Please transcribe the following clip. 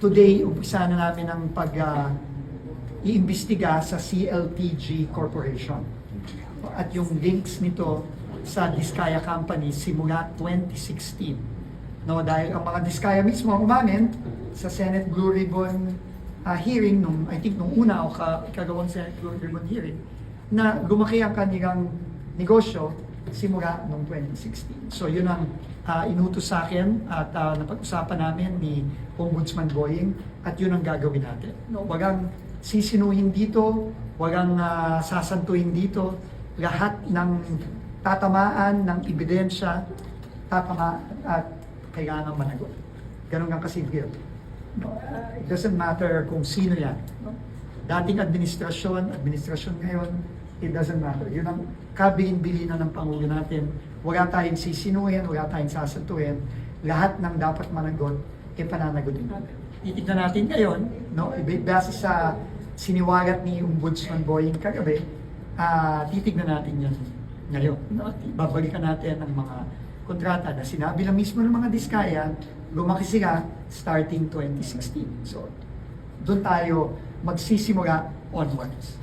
today, umpisa na namin ang iimbestiga sa CLTG Corporation. At yung links nito sa Diskaya Company simula 2016. No, dahil ang mga Diskaya mismo ang umamin sa Senate Blue Ribbon hearing, I think nung una o ikagawang Senate Blue Ribbon hearing, na lumaki ang kanilang negosyo simula noong 2016. So yun ang inutos sa akin at napag-usapan namin ni Ombudsman Boying at yun ang gagawin natin. No, wagang sisinuhin dito, wagang sasantuhin dito, lahat ng tatamaan ng ebidensya, tatamaan at kailangan managot. Ganun ang kasimple. No, it doesn't matter kung sino yan. No? Dating administrasyon ngayon, it doesn't matter. Yun ang kabilin-bilinan ng Pangulo natin. Wala tayong sisinuhin, wala tayong sasantuhin. Lahat ng dapat managot, pananagutin natin. Titignan natin ngayon, no, base sa siniwalat ni Ombudsman Boying kagabi, titignan natin yan ngayon. No? Babalikan natin ang mga kontrata na sinabi lang mismo ng mga Diskaya, lumaki sila starting 2016. So, doon tayo magsisimula onwards.